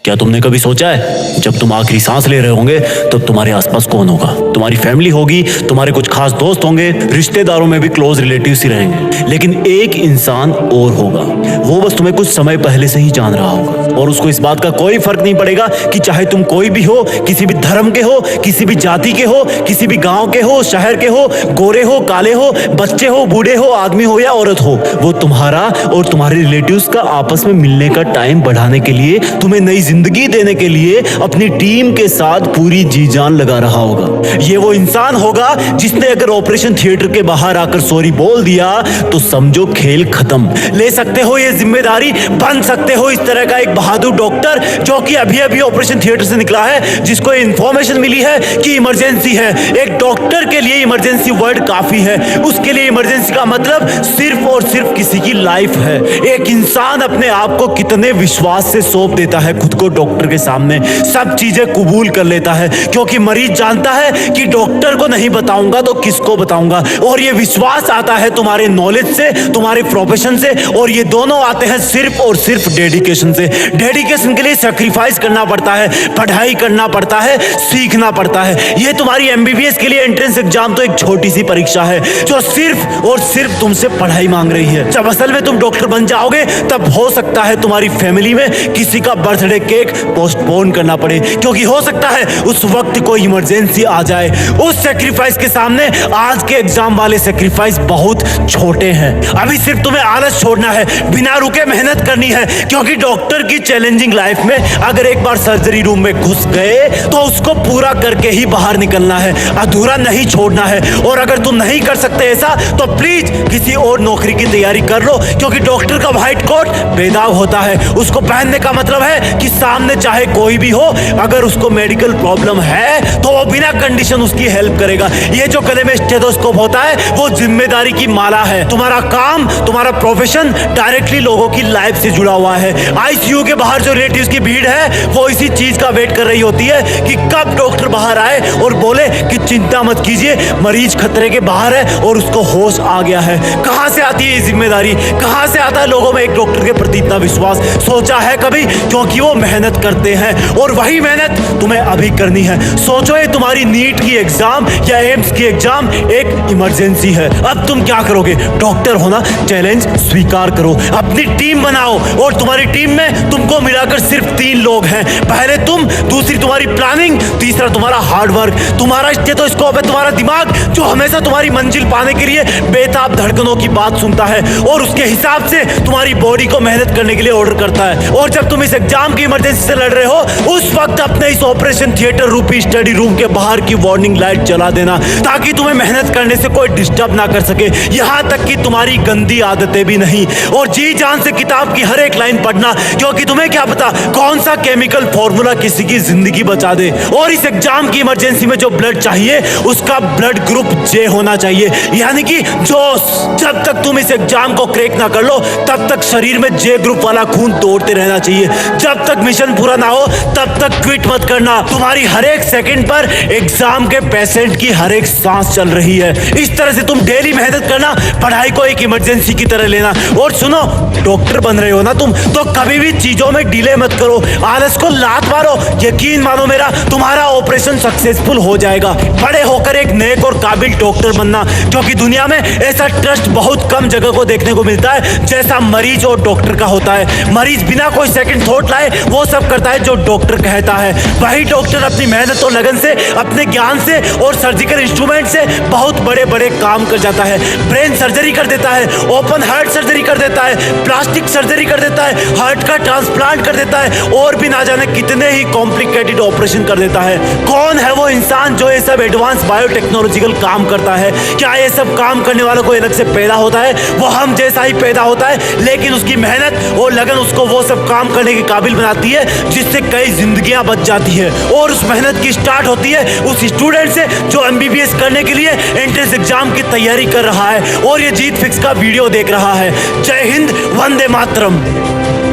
क्या तुमने कभी सोचा है जब तुम आखिरी सांस ले रहे होंगे तब तुम्हारे आसपास कौन होगा? तुम्हारी फैमिली होगी, तुम्हारे कुछ खास दोस्त होंगे, रिश्तेदारों में भी क्लोज रिलेटिव्स ही रहेंगे, लेकिन एक इंसान और होगा। वो बस तुम्हें कुछ समय पहले से ही जान रहा होगा और उसको इस बात का कोई फर्क नहीं पड़ेगा कि चाहे तुम कोई भी हो, किसी भी धर्म के हो, किसी भी जाति के हो, किसी भी गांव के हो, शहर के हो, गोरे हो, काले हो, बच्चे हो, बूढ़े हो, आदमी हो या औरत हो। वो तुम्हारा और तुम्हारे रिलेटिव्स का आपस में मिलने का टाइम बढ़ाने के लिए, तुम्हें नई जिंदगी देने के लिए अपनी टीम के साथ पूरी जी जान लगा रहा होगा। ये वो इंसान होगा जिसने अगर ऑपरेशन थिएटर के बाहर आकर सॉरी बोल दिया तो समझो खेल खत्म। ले सकते हो ये जिम्मेदारी, बन सकते हो इस तरह का एक बहादुर डॉक्टर जो कि अभी अभी ऑपरेशन थिएटर से निकला है, जिसको इंफॉर्मेशन मिली है कि इमरजेंसी है। एक डॉक्टर के लिए इमरजेंसी वर्ड काफी है। उसके लिए इमरजेंसी का मतलब सिर्फ और सिर्फ किसी की लाइफ है। एक इंसान अपने आप को कितने विश्वास से सौंप देता है खुद को डॉक्टर के सामने, सब चीजें कबूल कर लेता है क्योंकि मरीज जानता है कि डॉक्टर को नहीं बताऊंगा तो किसको बताऊंगा। और ये विश्वास आता है तुम्हारे नॉलेज से, तुम्हारे प्रोफेशन से, और ये दोनों आते हैं सिर्फ और सिर्फ डेडिकेशन से। डेडिकेशन के लिए सैक्रिफाइस करना पड़ता है, पढ़ाई करना पड़ता है, सीखना पड़ता है। ये तुम्हारी एमबीबीएस के लिए एंट्रेंस एग्जाम तो एक छोटी सी परीक्षा है जो सिर्फ और सिर्फ तुमसे पढ़ाई मांग रही है। जब असल में तुम डॉक्टर बन जाओगे तब हो सकता है तुम्हारी फैमिली में किसी का बर्थडे केक पोस्टपोन करना पड़े क्योंकि हो सकता है उस वक्त कोई इमरजेंसी आ जाए। उस सैक्रिफाइस के सामने आज के एग्जाम वाले सैक्रिफाइस बहुत छोटे हैं। अभी सिर्फ तुम्हें आलस छोड़ना है, बिना रुके मेहनत करनी है क्योंकि डॉक्टर की चैलेंजिंग लाइफ में अगर एक बार सर्जरी रूम में घुस गए तो उसको पूरा करके ही बाहर निकलना है, अधूरा नहीं छोड़ना है। और अगर तुम नहीं कर सकते ऐसा तो प्लीज किसी और नौकरी की तैयारी कर लो क्योंकि डॉक्टर का व्हाइट कोट बेदाग होता है। उसको पहनने का मतलब है कि सामने चाहे कोई भी हो, अगर उसको मेडिकल प्रॉब्लम है तो वो बिना कंडीशन उसकी हेल्प करेगा। ये जो गले में स्टेथोस्कोप होता है वो जिम्मेदारी की माला है। तुम्हारा काम, तुम्हारा प्रोफेशन डायरेक्टली लोगों की लाइफ से जुड़ा हुआ है। आईसीयू के बाहर जो रिलेटिव्स की भीड़ है वो इसी चीज का वेट कर रही होती है कि कब डॉक्टर बाहर आए और बोले कि चिंता मत कीजिए, मरीज खतरे के बाहर है और उसको होश आ गया है। कहां से आती है ये जिम्मेदारी, कहां से आता है लोगों में एक डॉक्टर के प्रति इतना विश्वास? सोचा है कभी? क्योंकि वो मेहनत करते हैं और वही मेहनत तुम्हें अभी करनी है। सोचो ये तुम्हारी नीट की एग्जाम या एम्स की एग्जाम एक इमरजेंसी है। अब तुम क्या करोगे? डॉक्टर होना चैलेंज स्वीकार करो, अपनी टीम बनाओ और तुम्हारी टीम में तुमको मिलाकर सिर्फ 3 लोग हैं। पहले तुम, दूसरी तुम्हारी प्लानिंग, तीसरा तुम्हारा हार्डवर्क। तुम्हारा स्टेथोस्कोप है तुम्हारा दिमाग जो हमेशा तुम्हारी मंजिल पाने के लिए बेताब धड़कनों की बात सुनता है और उसके हिसाब से तुम्हारी बॉडी को मेहनत करने के लिए ऑर्डर करता है। और जब तुम इस एग्जाम की इमरजेंसी से लड़ रहे हो उस वक्त अपने इस ऑपरेशन थिएटर रूपी स्टडी रूम के बाहर की वार्निंग लाइट जला देना ताकि तुम्हें मेहनत करने से कोई डिस्टर्ब ना कर सके, यहां तक कि तुम्हारी गंदी आदतें भी नहीं। और जी जान से किताब की हर एक लाइन पढ़ना क्योंकि तुम्हें क्या पता कौन सा केमिकल फॉर्मूला किसी की जिंदगी बचा दे। और इस एग्जाम की इमरजेंसी में जो ब्लड चाहिए उसका ब्लड ग्रुप जे होना चाहिए, यानी कि जोश। जब तक तुम इस एग्जाम को क्रैक ना कर लो तब तक शरीर में जे ग्रुप वाला खून दौड़ते रहना चाहिए। जब तक मिशन पूरा ना हो तब तक क्विट मत करना। तुम्हारी हर एक सेकंड पर एग्जाम के पेशेंट की हर एक सांस चल रही है। इस तरह से तुम डेली मेहनत करना, पढ़ाई को एक इमरजेंसी की तरह लेना। और सुनो, डॉक्टर बन रहे हो ना तुम, तो कभी भी चीजों में डिले मत करो, आलस को लात मारो। यकीन मानो मेरा, तुम्हारा ऑपरेशन सक्सेसफुल हो जाएगा। बड़े होकर एक नेक और काबिल डॉक्टर बनना क्योंकि दुनिया में ऐसा ट्रस्ट बहुत कम जगह को देखने को मिलता है जैसा मरीज और डॉक्टर का होता है। मरीज बिना कोई सेकंड थॉट लाए वो सब करता है जो डॉक्टर कहता है। वही डॉक्टर अपनी मेहनत और लगन से, अपने ज्ञान से और सर्जिकल इंस्ट्रूमेंट से बहुत बड़े बड़े काम कर जाता है। ब्रेन सर्जरी कर देता है, ओपन हार्ट सर्जरी कर देता है, प्लास्टिक सर्जरी कर देता है, हार्ट का ट्रांसप्लांट कर देता है और भी ना जाने कितने ही कॉम्प्लिकेटेड ऑपरेशन कर देता है। कौन है वो इंसान जो ये सब एडवांस बायोटेक्नोलॉजिकल काम करता है? क्या ये सब काम करने वालों को अलग से पैदा होता है? वो हम जैसा ही पैदा होता है लेकिन उसकी मेहनत और लगन उसको वो सब काम करने के काबिल बनाती है जिससे कई जिंदगियां बच जाती है। और उस मेहनत की स्टार्ट होती है उस स्टूडेंट से जो एमबीबीएस करने के लिए एंट्रेंस एग्जाम की तैयारी कर रहा है और ये जीत फिक्स का वीडियो देख रहा है। जय हिंद, वंदे मातरम।